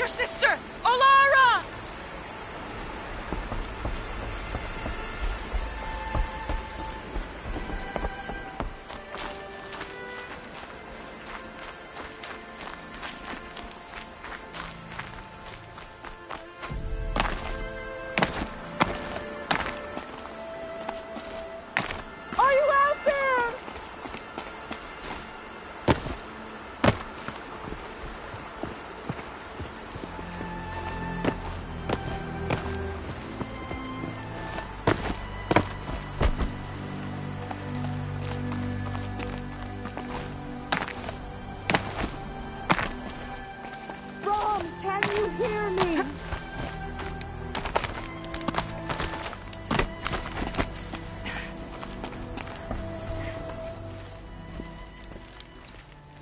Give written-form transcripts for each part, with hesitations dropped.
your sister! Olara! Are you out there? Rom, can you hear me?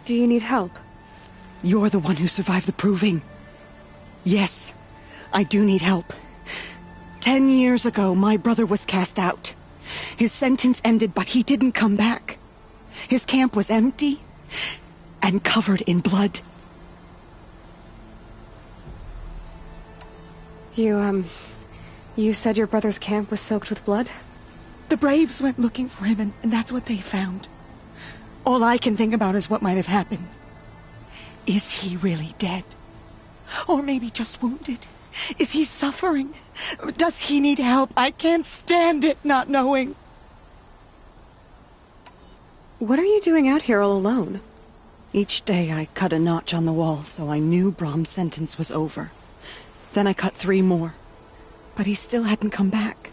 Do you need help? You're the one who survived the proving. Yes, I do need help. 10 years ago, my brother was cast out. His sentence ended, but he didn't come back. His camp was empty and covered in blood. You said your brother's camp was soaked with blood? The Braves went looking for him, and that's what they found. All I can think about is what might have happened. Is he really dead? Or maybe just wounded? Is he suffering? Does he need help? I can't stand it not knowing. What are you doing out here all alone? Each day I cut a notch on the wall so I knew Brahm's sentence was over. Then I cut 3 more. But he still hadn't come back.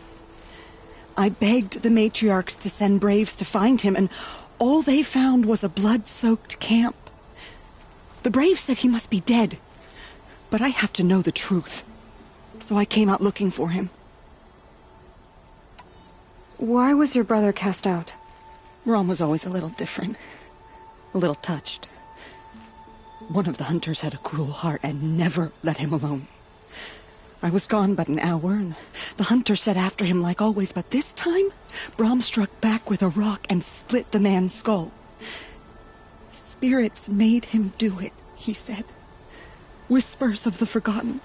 I begged the matriarchs to send Braves to find him, and all they found was a blood-soaked camp. The Braves said he must be dead. But I have to know the truth. So I came out looking for him. Why was your brother cast out? Rom was always a little different. A little touched. One of the hunters had a cruel heart and never let him alone. I was gone but an hour, and the hunter set after him like always, but this time, Brahm struck back with a rock and split the man's skull. Spirits made him do it, he said. Whispers of the forgotten.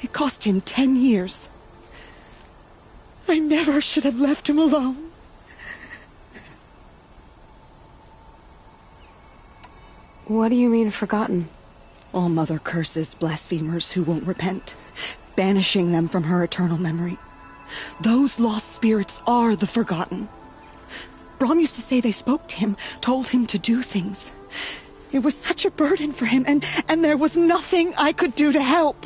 It cost him 10 years. I never should have left him alone. What do you mean, forgotten? All Mother curses blasphemers who won't repent, banishing them from her eternal memory. Those lost spirits are the forgotten. Brahm used to say they spoke to him, told him to do things. It was such a burden for him, and there was nothing I could do to help.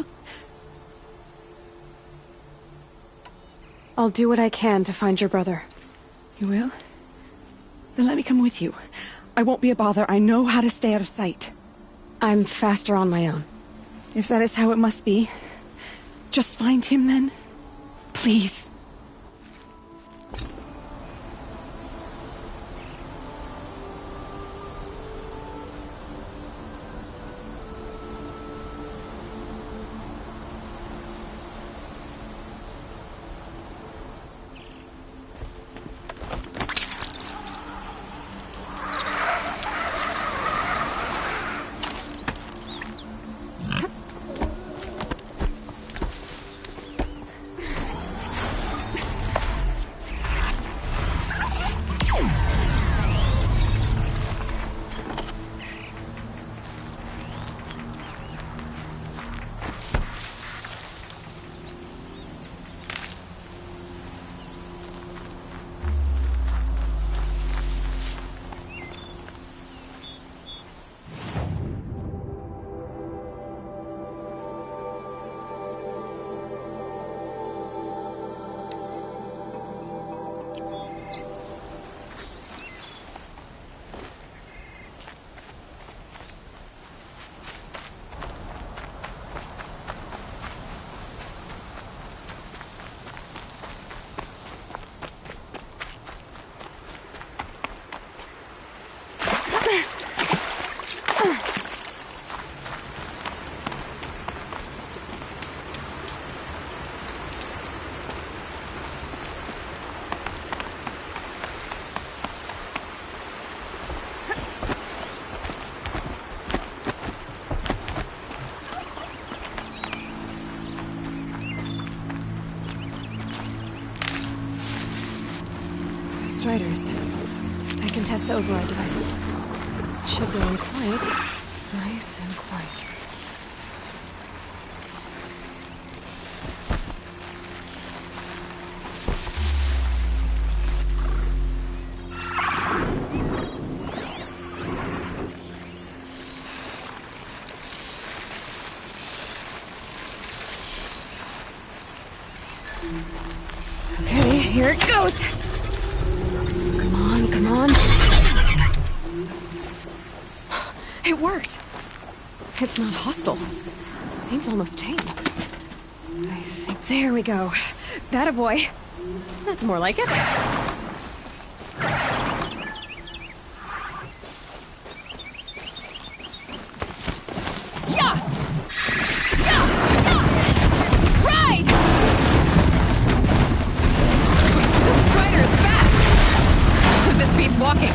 I'll do what I can to find your brother. You will? Then let me come with you. I won't be a bother. I know how to stay out of sight. I'm faster on my own. If that is how it must be, just find him then. Please. Striders. I can test the override device. Should go on quiet. Nice and quiet. Okay, here it goes! Come on, come on. It worked! It's not hostile. Seems almost tame. I think there we go. That a boy. That's more like it. Yeah! Yeah! Yeah! Ride! This Strider is fast! This beats walking.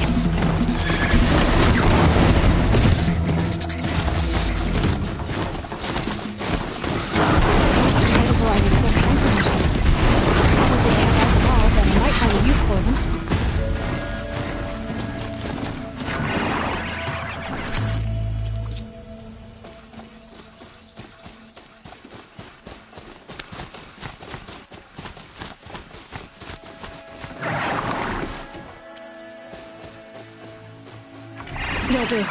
Will do.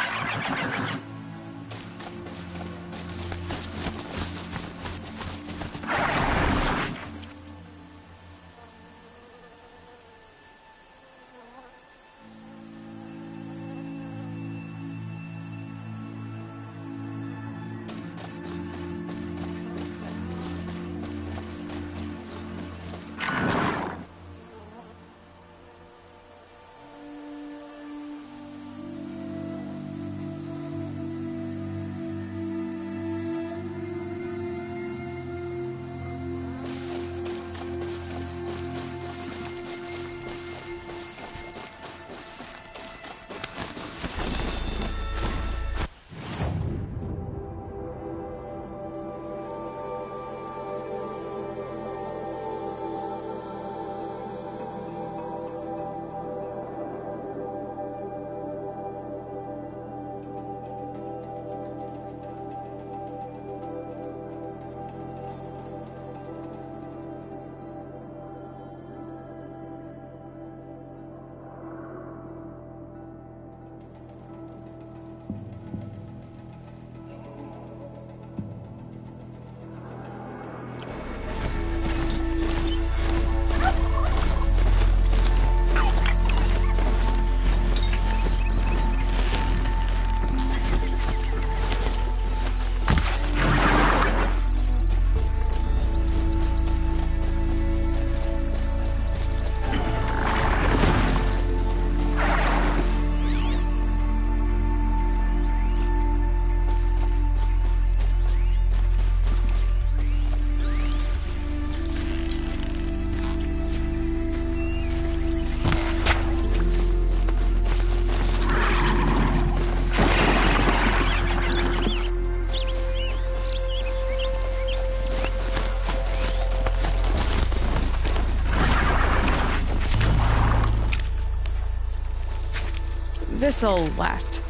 This'll last.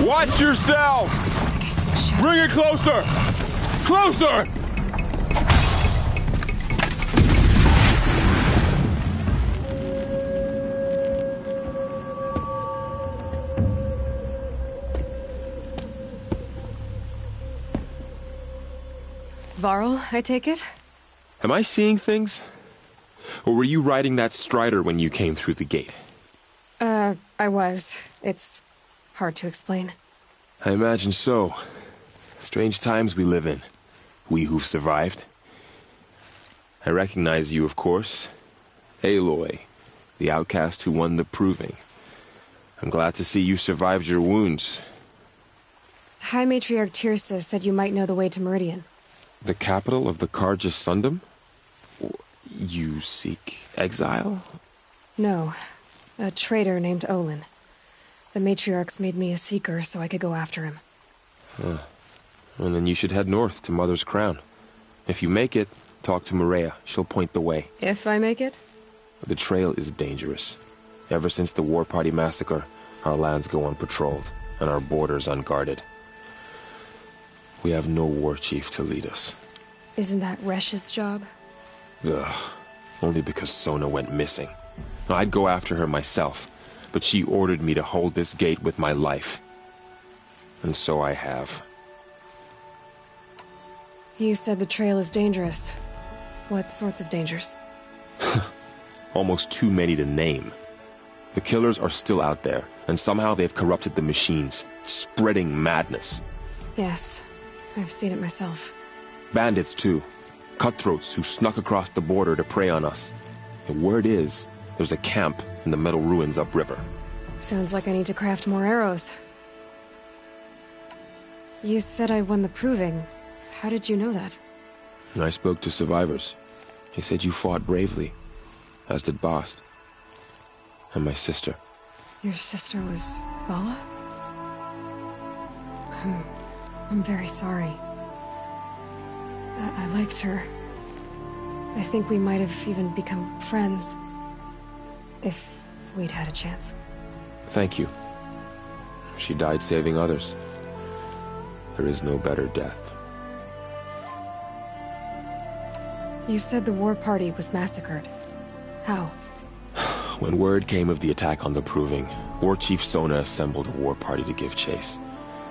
Watch yourselves! Bring it closer! Closer! Varl, I take it? Am I seeing things? Or were you riding that Strider when you came through the gate? I was. It's hard to explain. I imagine so. Strange times we live in. We who've survived. I recognize you, of course. Aloy, the outcast who won the proving. I'm glad to see you survived your wounds. High Matriarch Tirsa said you might know the way to Meridian. The capital of the Carja Sundom? You seek exile? No. A traitor named Olin. The Matriarchs made me a seeker so I could go after him. And then you should head north to Mother's Crown. If you make it, talk to Maria. She'll point the way. If I make it? The trail is dangerous. Ever since the War Party massacre, our lands go unpatrolled, and our borders unguarded. We have no war chief to lead us. Isn't that Resh's job? Ugh. Only because Sona went missing. I'd go after her myself, but she ordered me to hold this gate with my life. And so I have. You said the trail is dangerous. What sorts of dangers? Almost too many to name. The killers are still out there, and somehow they've corrupted the machines, spreading madness. Yes, I've seen it myself. Bandits, too. Cutthroats who snuck across the border to prey on us. The word is, there's a camp in the metal ruins upriver. Sounds like I need to craft more arrows. You said I won the proving. How did you know that? I spoke to survivors. He said you fought bravely, as did Bast. And my sister. Your sister was Vala? I'm very sorry. I liked her. I think we might have even become friends. If we'd had a chance. Thank you. She died saving others. There is no better death. You said the war party was massacred. How? When word came of the attack on the Proving, War Chief Sona assembled a war party to give chase.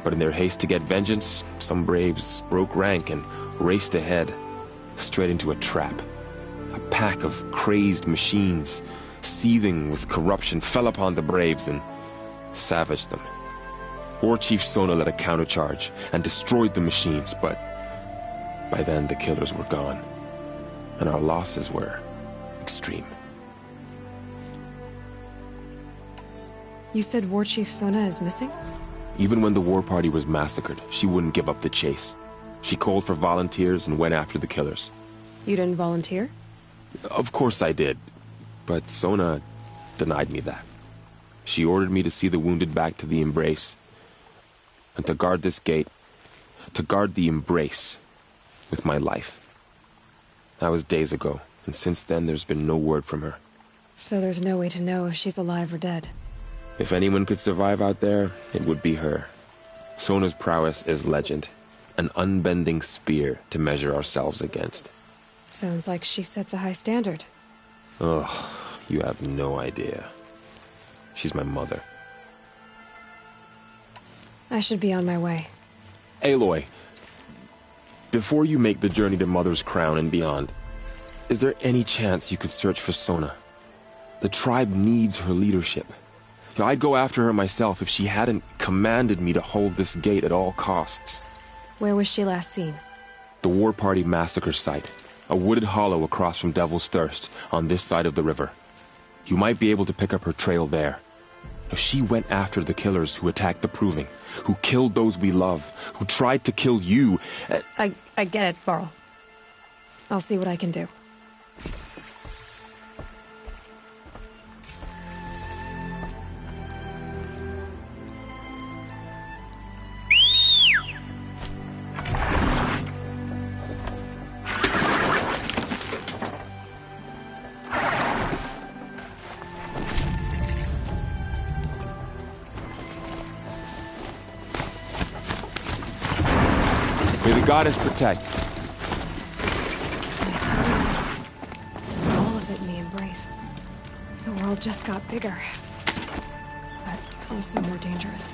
But in their haste to get vengeance, some braves broke rank and raced ahead, straight into a trap. A pack of crazed machines, seething with corruption, fell upon the braves and savaged them. War Chief Sona led a countercharge and destroyed the machines, but by then the killers were gone, and our losses were extreme. You said War Chief Sona is missing? Even when the war party was massacred, she wouldn't give up the chase. She called for volunteers and went after the killers. You didn't volunteer? Of course I did, but Sona denied me that. She ordered me to see the wounded back to the Embrace, and to guard this gate, to guard the Embrace with my life. That was days ago, and since then there's been no word from her. So there's no way to know if she's alive or dead. If anyone could survive out there, it would be her. Sona's prowess is legend, an unbending spear to measure ourselves against. Sounds like she sets a high standard. Ugh, you have no idea. She's my mother. I should be on my way. Aloy, before you make the journey to Mother's Crown and beyond, is there any chance you could search for Sona? The tribe needs her leadership. I'd go after her myself if she hadn't commanded me to hold this gate at all costs. Where was she last seen? The War Party massacre site. A wooded hollow across from Devil's Thirst, on this side of the river. You might be able to pick up her trail there. She went after the killers who attacked the Proving, who killed those we love, who tried to kill you. I get it, Varl. I'll see what I can do. May the goddess protect. All of it in the Embrace. The world just got bigger. But also more dangerous.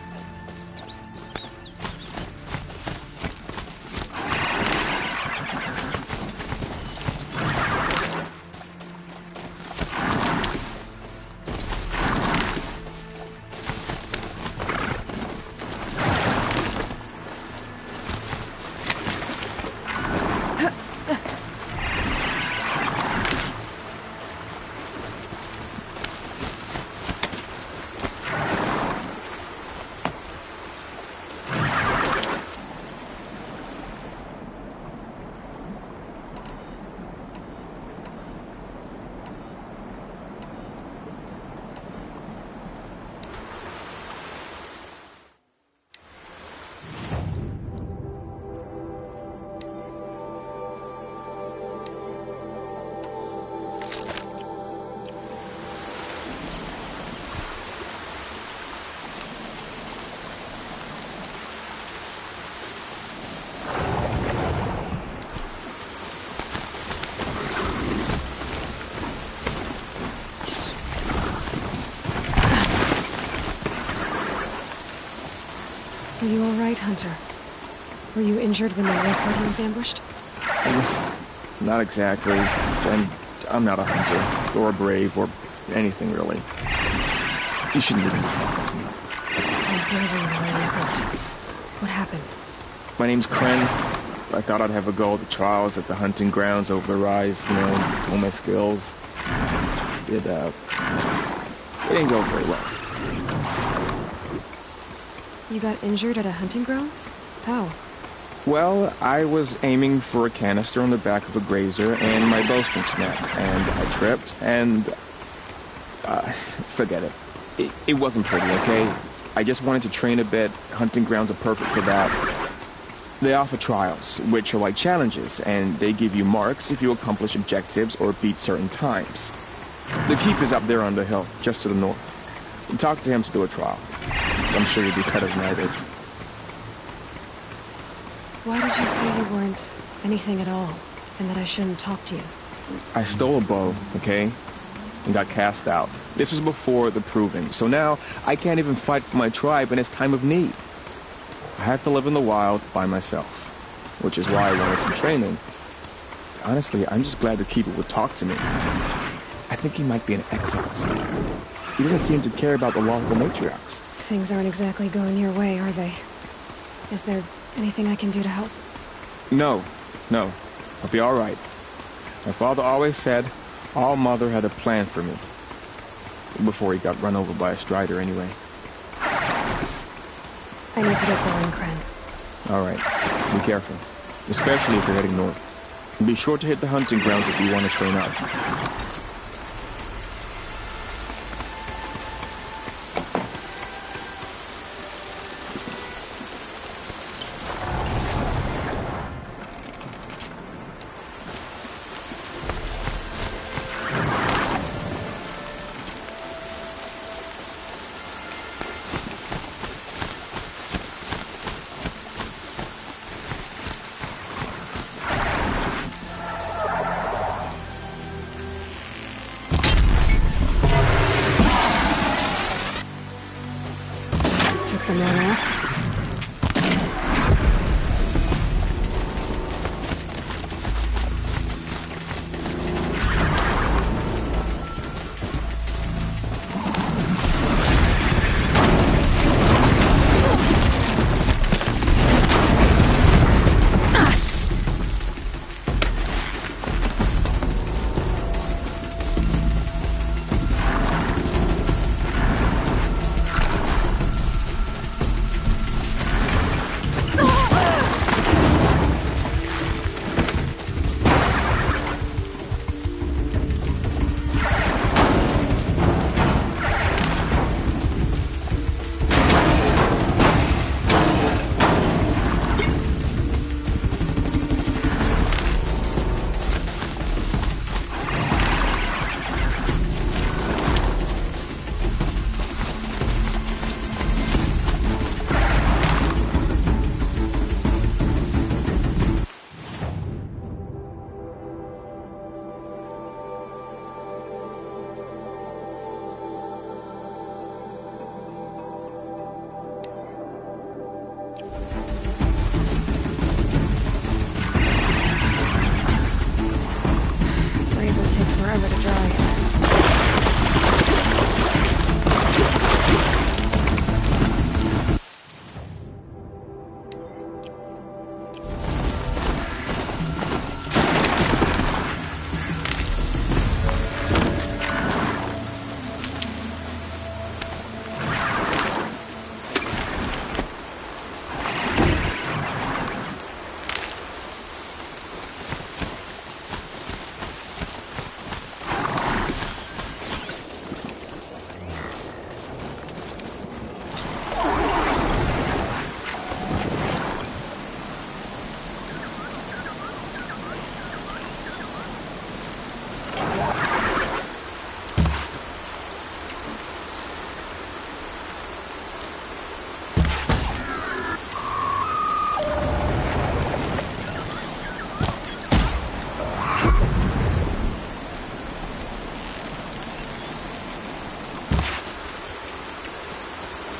Are you all right, Hunter? Were you injured when the war party was ambushed? Not exactly. And I'm not a hunter, or a brave, or anything really. You shouldn't even be talking to me. I'm here when you were hurt. What happened? My name's Kren. I thought I'd have a go at the trials at the hunting grounds over the rise, you know, hone my skills. It didn't go very well. You got injured at a hunting grounds? How? Well, I was aiming for a canister on the back of a grazer, and my bowstring snapped, and I tripped, and... forget it. It wasn't pretty, okay? I just wanted to train a bit. Hunting grounds are perfect for that. They offer trials, which are like challenges, and they give you marks if you accomplish objectives or beat certain times. The keeper's up there on the hill, just to the north. Talk to him to do a trial. I'm sure you'd be better than I did. Why did you say you weren't anything at all, and that I shouldn't talk to you? I stole a bow, okay? And got cast out. This was before the proving, so now I can't even fight for my tribe in its time of need. I have to live in the wild by myself, which is why I wanted some training. Honestly, I'm just glad the keeper would talk to me. I think he might be an exile or something. He doesn't seem to care about the law of the matriarchs. Things aren't exactly going your way, are they? Is there anything I can do to help? No. I'll be all right. My father always said All Mother had a plan for me. Before he got run over by a strider, anyway. I need to get going, Kren. All right. Be careful. Especially if you're heading north. And be sure to hit the hunting grounds if you want to train up. Took the man off. Forever to dry.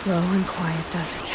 Low and quiet does it.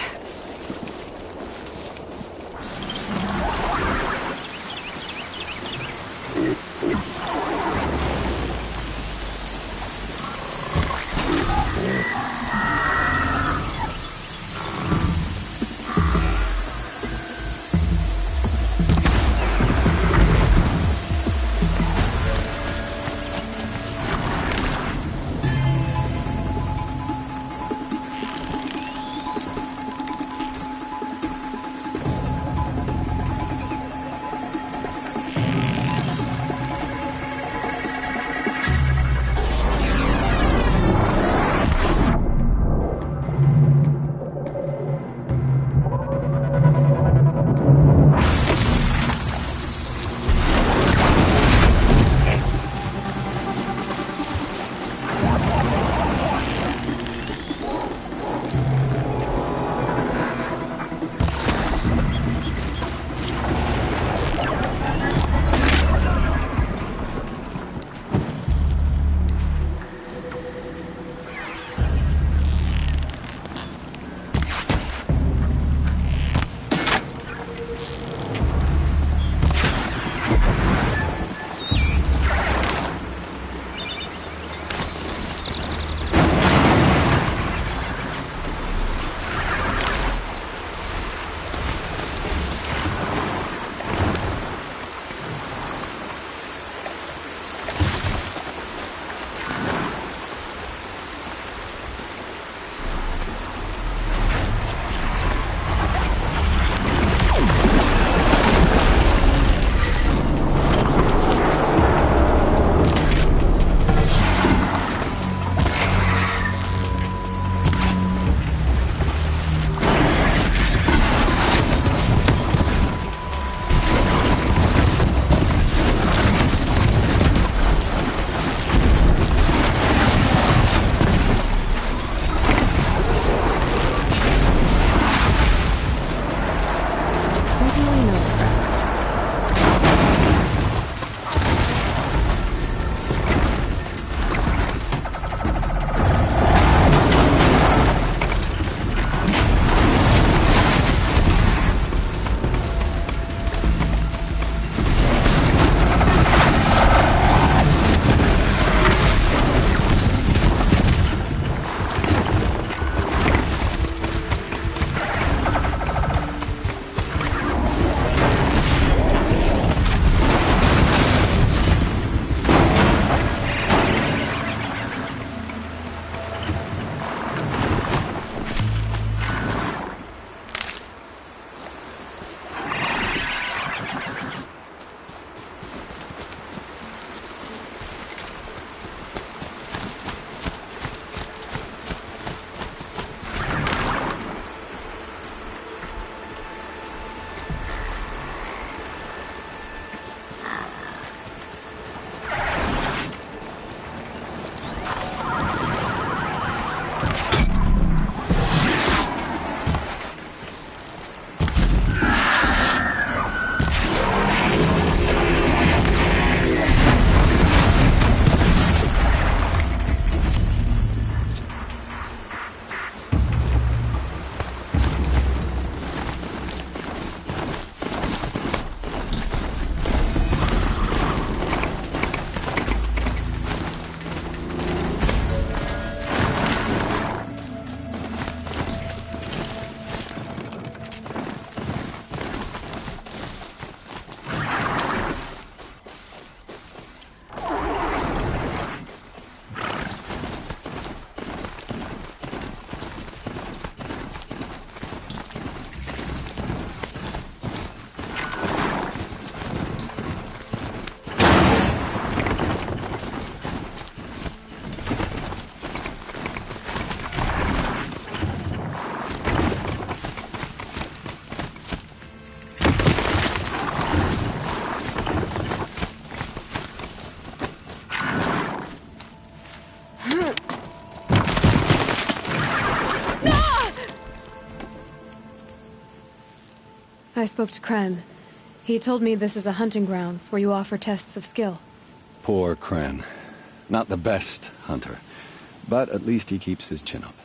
I spoke to Kren. He told me this is a hunting grounds where you offer tests of skill. Poor Kren. Not the best hunter, but at least he keeps his chin up.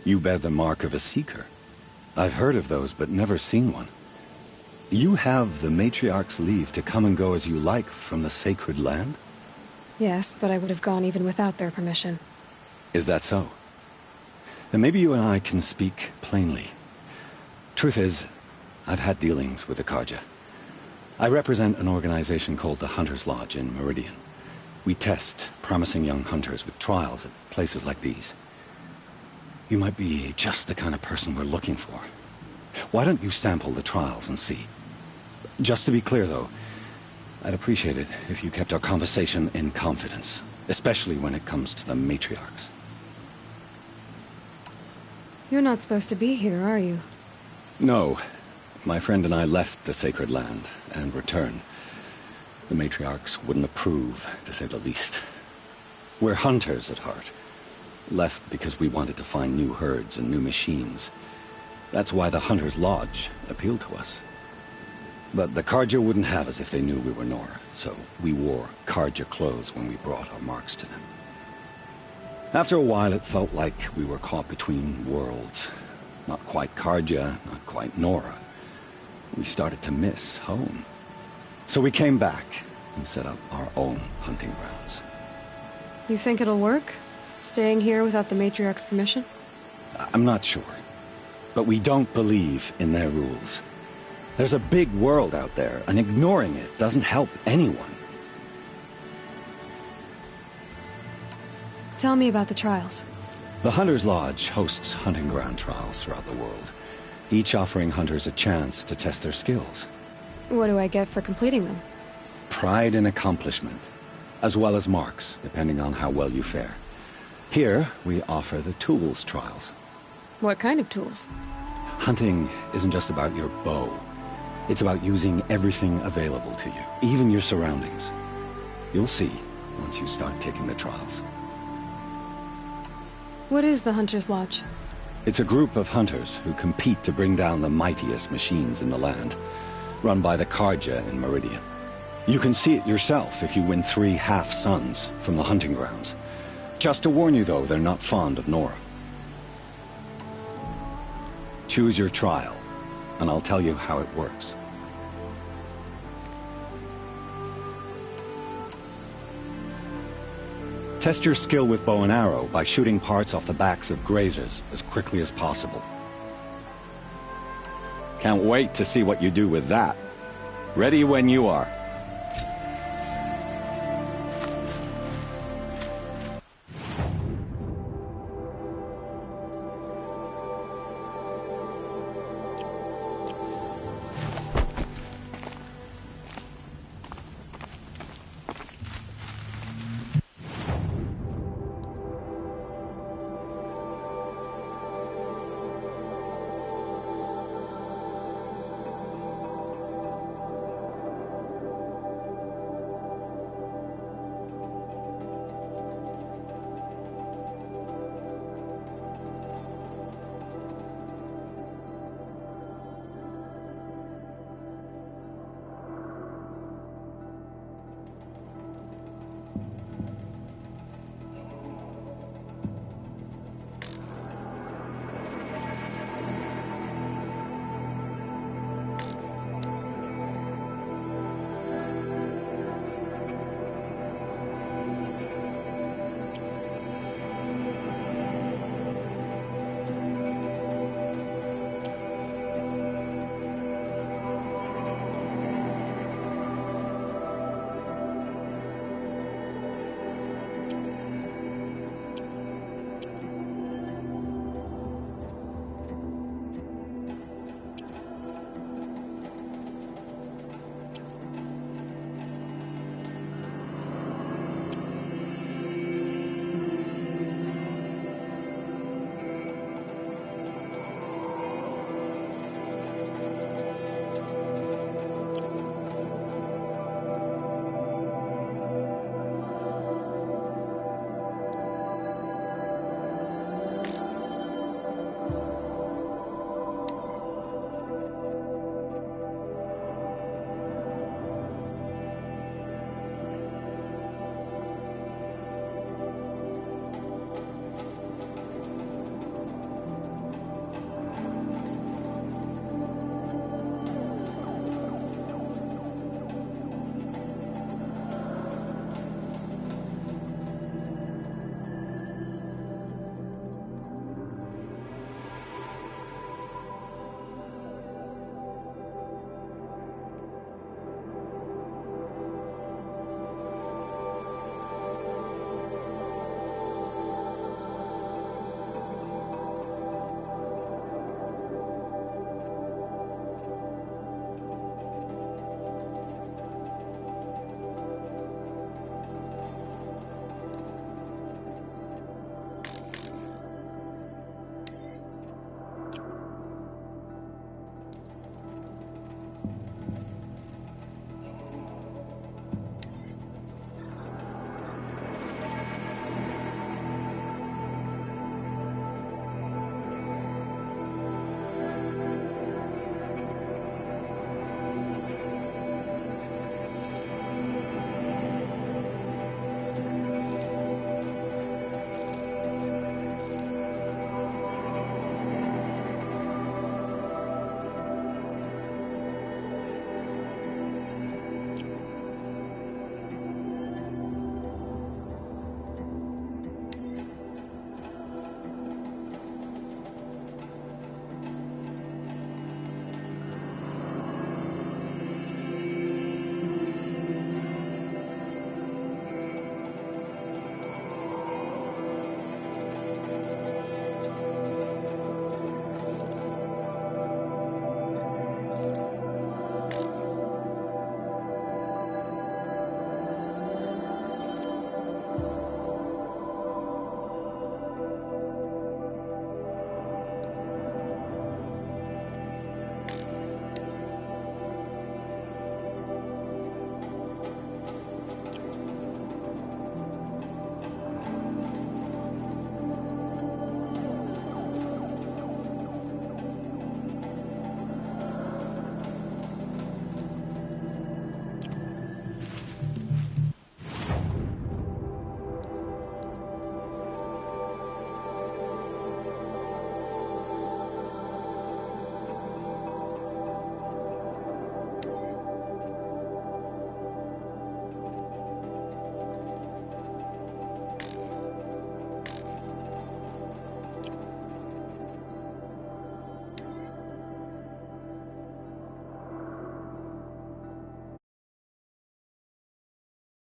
You bear the mark of a seeker. I've heard of those, but never seen one. You have the Matriarch's leave to come and go as you like from the sacred land? Yes, but I would have gone even without their permission. Is that so? Then maybe you and I can speak plainly. Truth is, I've had dealings with the Karja. I represent an organization called the Hunter's Lodge in Meridian. We test promising young hunters with trials at places like these. You might be just the kind of person we're looking for. Why don't you sample the trials and see? Just to be clear, though, I'd appreciate it if you kept our conversation in confidence, especially when it comes to the matriarchs. You're not supposed to be here, are you? No. My friend and I left the sacred land and returned. The matriarchs wouldn't approve, to say the least. We're hunters at heart. Left because we wanted to find new herds and new machines. That's why the Hunter's Lodge appealed to us. But the Karja wouldn't have us if they knew we were Nora, so we wore Karja clothes when we brought our marks to them. After a while, it felt like we were caught between worlds. Not quite Karja, not quite Nora. We started to miss home. So we came back and set up our own hunting grounds. You think it'll work? Staying here without the Matriarch's permission? I'm not sure. But we don't believe in their rules. There's a big world out there, and ignoring it doesn't help anyone. Tell me about the trials. The Hunter's Lodge hosts hunting ground trials throughout the world, each offering hunters a chance to test their skills. What do I get for completing them? Pride in accomplishment, as well as marks, depending on how well you fare. Here, we offer the tools trials. What kind of tools? Hunting isn't just about your bow. It's about using everything available to you, even your surroundings. You'll see once you start taking the trials. What is the Hunter's Lodge? It's a group of hunters who compete to bring down the mightiest machines in the land, run by the Karja in Meridian. You can see it yourself if you win 3 half-suns from the hunting grounds. Just to warn you, though, they're not fond of Nora. Choose your trial, and I'll tell you how it works. Test your skill with bow and arrow by shooting parts off the backs of grazers as quickly as possible. Can't wait to see what you do with that. Ready when you are.